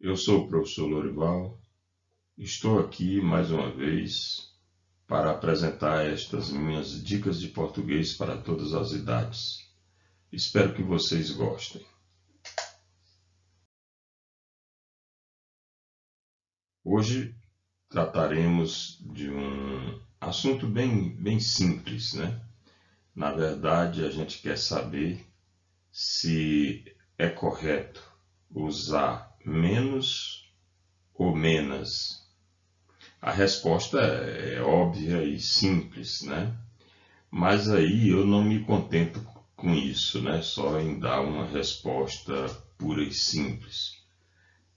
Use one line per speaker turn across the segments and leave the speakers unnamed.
Eu sou o professor Lorival, estou aqui mais uma vez para apresentar estas minhas dicas de português para todas as idades. Espero que vocês gostem. Hoje trataremos de um assunto bem simples, né? Na verdade, a gente quer saber se é correto usar menos ou menos. A resposta é óbvia e simples, né? Mas aí eu não me contento com isso, né? Só em dar uma resposta pura e simples.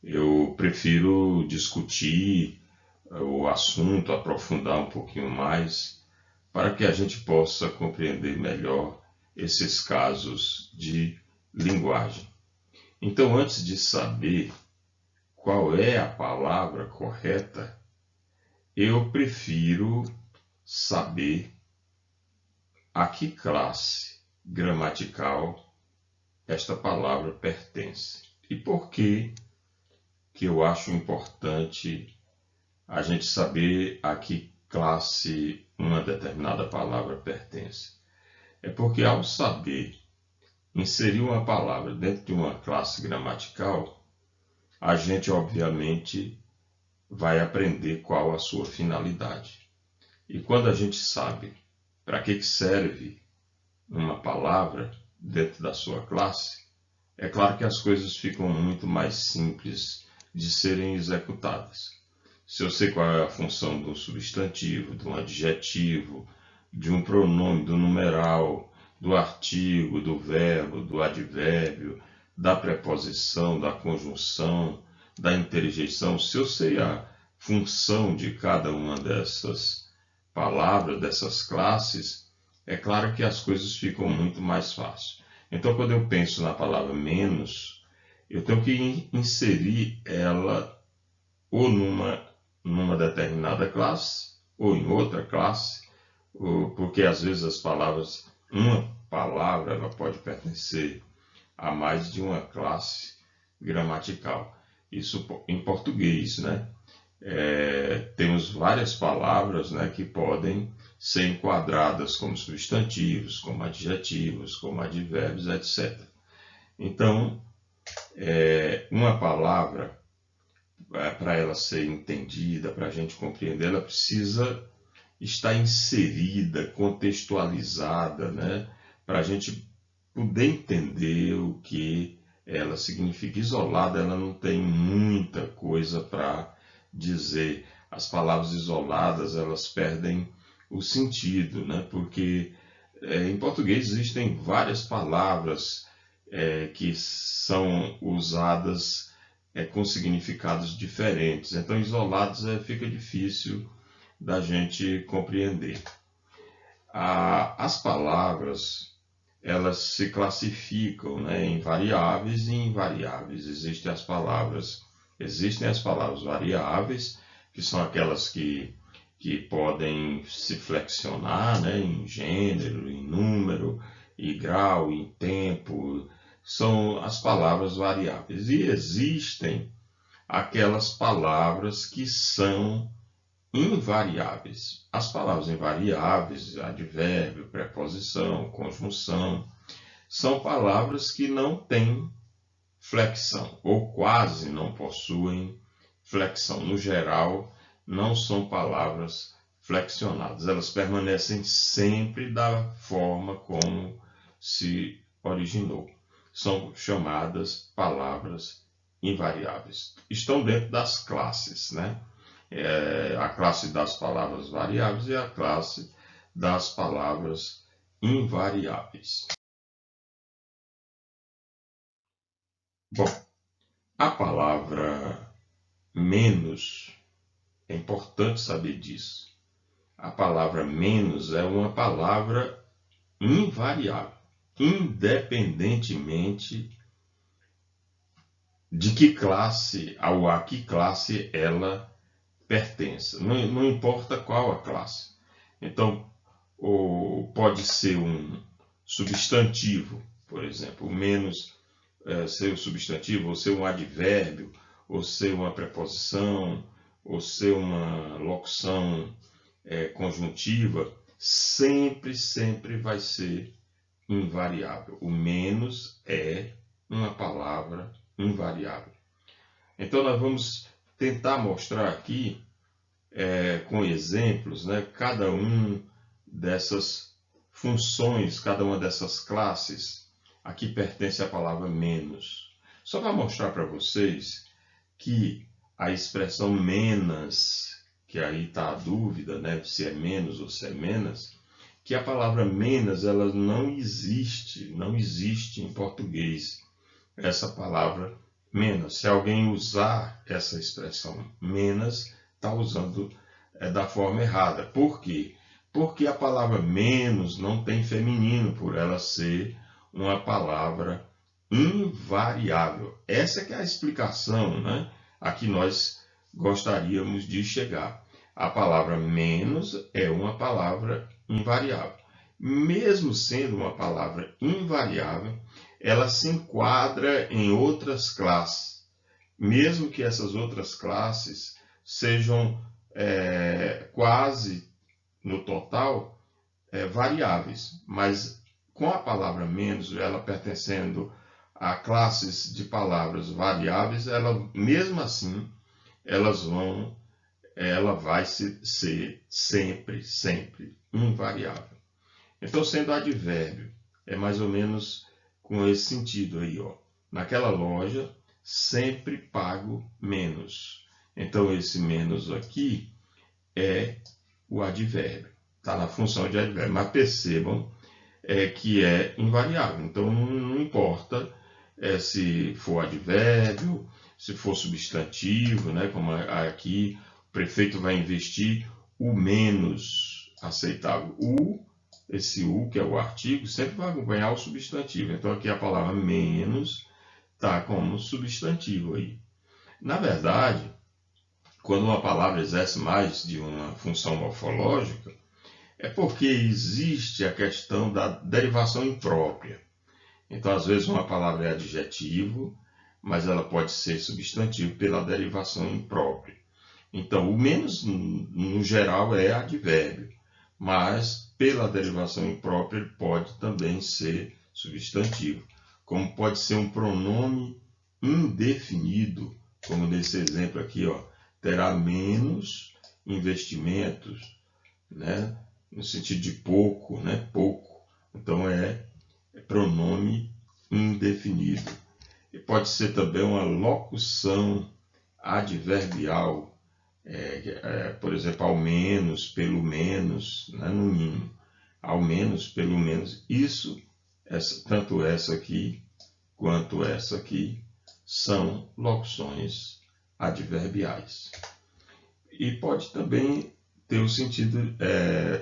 Eu prefiro discutir o assunto, aprofundar um pouquinho mais, para que a gente possa compreender melhor esses casos de linguagem. Então, antes de saber qual é a palavra correta, eu prefiro saber a que classe gramatical esta palavra pertence. E por que eu acho importante a gente saber a que classe uma determinada palavra pertence? É porque ao saber inserir uma palavra dentro de uma classe gramatical, a gente obviamente vai aprender qual a sua finalidade. E quando a gente sabe para que serve uma palavra dentro da sua classe, é claro que as coisas ficam muito mais simples de serem executadas. Se eu sei qual é a função do substantivo, do adjetivo, de um pronome, do numeral, do artigo, do verbo, do advérbio, da preposição, da conjunção, da interjeição, se eu sei a função de cada uma dessas palavras, dessas classes, é claro que as coisas ficam muito mais fáceis. Então, quando eu penso na palavra menos, eu tenho que inserir ela ou numa determinada classe, ou em outra classe, porque às vezes uma palavra ela pode pertencer a mais de uma classe gramatical. Isso em português, né? Temos várias palavras, né, que podem ser enquadradas como substantivos, como adjetivos, como advérbios, etc. Então, uma palavra, para ela ser entendida, para a gente compreender, ela precisa estar inserida, contextualizada, né, para a gente poder entender o que ela significa. Isolada, ela não tem muita coisa para dizer. As palavras isoladas, elas perdem o sentido, né? Porque em português existem várias palavras que são usadas com significados diferentes. Então, isolados fica difícil da gente compreender. As palavras, elas se classificam, né, em variáveis e invariáveis. Existem as palavras variáveis, que são aquelas que podem se flexionar, né, em gênero, em número, em grau, em tempo. São as palavras variáveis. E existem aquelas palavras que são invariáveis. As palavras invariáveis, advérbio, preposição, conjunção, são palavras que não têm flexão, ou quase não possuem flexão. No geral, não são palavras flexionadas. Elas permanecem sempre da forma como se originou. São chamadas palavras invariáveis. Estão dentro das classes, né? A classe das palavras variáveis e a classe das palavras invariáveis. Bom, a palavra menos, é importante saber disso. A palavra menos é uma palavra invariável, independentemente de que classe ou a que classe ela pertence. Não importa qual a classe. Então, pode ser um substantivo, por exemplo, o menos ser um substantivo, ou ser um advérbio, ou ser uma preposição, ou ser uma locução conjuntiva, sempre vai ser invariável. O menos é uma palavra invariável. Então nós vamos tentar mostrar aqui, com exemplos, né, cada um dessas funções, cada uma dessas classes. Aqui pertence a palavra menos. Só para mostrar para vocês que a expressão menos, que aí está a dúvida, né, se é menos ou se é menos, que a palavra menos ela não existe em português, essa palavra menos. Se alguém usar essa expressão menos, está usando da forma errada. Por quê? Porque a palavra menos não tem feminino, por ela ser uma palavra invariável. Essa que é a explicação, né, a que nós gostaríamos de chegar. A palavra menos é uma palavra invariável. Mesmo sendo uma palavra invariável, ela se enquadra em outras classes, mesmo que essas outras classes sejam quase, no total, variáveis. Mas com a palavra menos, ela pertencendo a classes de palavras variáveis, mesmo assim, ela vai ser sempre invariável. Então, sendo advérbio, é mais ou menos com esse sentido aí, ó. Naquela loja, sempre pago menos. Então, esse menos aqui é o advérbio. Está na função de advérbio. Mas percebam que é invariável. Então, não importa se for advérbio, se for substantivo, né, como aqui, o prefeito vai investir o menos aceitável. Esse o, que é o artigo, sempre vai acompanhar o substantivo. Então, aqui a palavra menos está como substantivo aí. Na verdade, quando uma palavra exerce mais de uma função morfológica, é porque existe a questão da derivação imprópria. Então, às vezes, uma palavra é adjetivo, mas ela pode ser substantivo pela derivação imprópria. Então, o menos, no geral, é advérbio, mas pela derivação imprópria ele pode também ser substantivo, como pode ser um pronome indefinido, como nesse exemplo aqui, ó, terá menos investimentos, né, no sentido de pouco, né, pouco. Então é pronome indefinido. E pode ser também uma locução adverbial, por exemplo, ao menos, pelo menos, né, no mínimo, ao menos, pelo menos. Isso, tanto essa aqui quanto essa aqui, são locuções adverbiais. E pode também ter o sentido,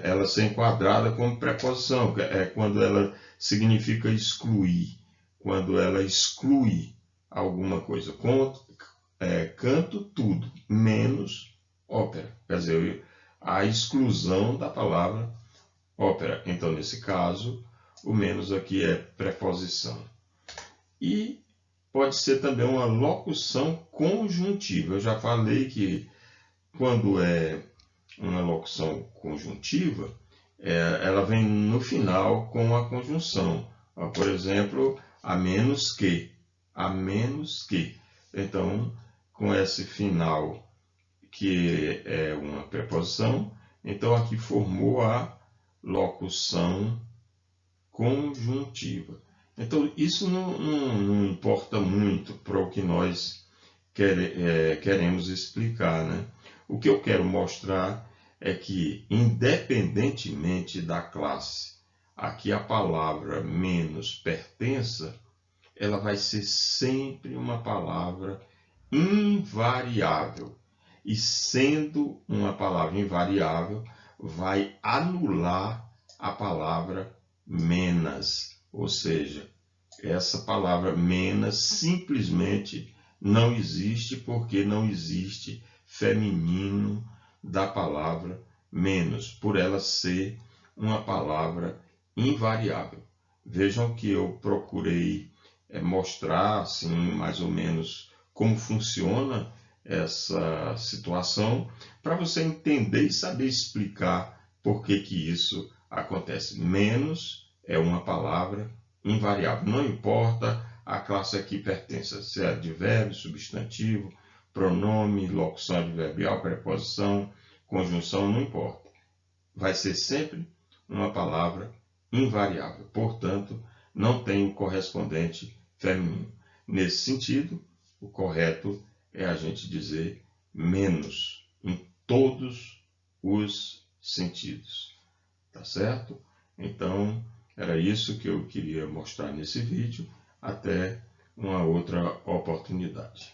ela ser enquadrada como preposição, quando ela significa excluir, quando ela exclui alguma coisa. Canto tudo, menos ópera. Quer dizer, a exclusão da palavra ópera. Então, nesse caso, o menos aqui é preposição. E pode ser também uma locução conjuntiva. Eu já falei que quando é uma locução conjuntiva, ela vem no final com a conjunção. Por exemplo, a menos que. A menos que. Então, com esse final, que é uma preposição, então aqui formou a locução conjuntiva. Então, isso não importa muito para o que nós queremos explicar, né? O que eu quero mostrar é que, independentemente da classe a que a palavra menos pertença, ela vai ser sempre uma palavra invariável. E sendo uma palavra invariável, vai anular a palavra menos. Ou seja, essa palavra menos simplesmente não existe porque não existe feminino da palavra menos, por ela ser uma palavra invariável. Vejam que eu procurei mostrar, assim, mais ou menos como funciona essa situação, para você entender e saber explicar por que isso acontece. Menos é uma palavra invariável. Não importa a classe a que pertença, se é advérbio, substantivo, pronome, locução adverbial, preposição, conjunção, não importa. Vai ser sempre uma palavra invariável. Portanto, não tem o correspondente feminino. Nesse sentido, o correto é a gente dizer menos em todos os sentidos. Tá certo? Então, era isso que eu queria mostrar nesse vídeo. Até uma outra oportunidade.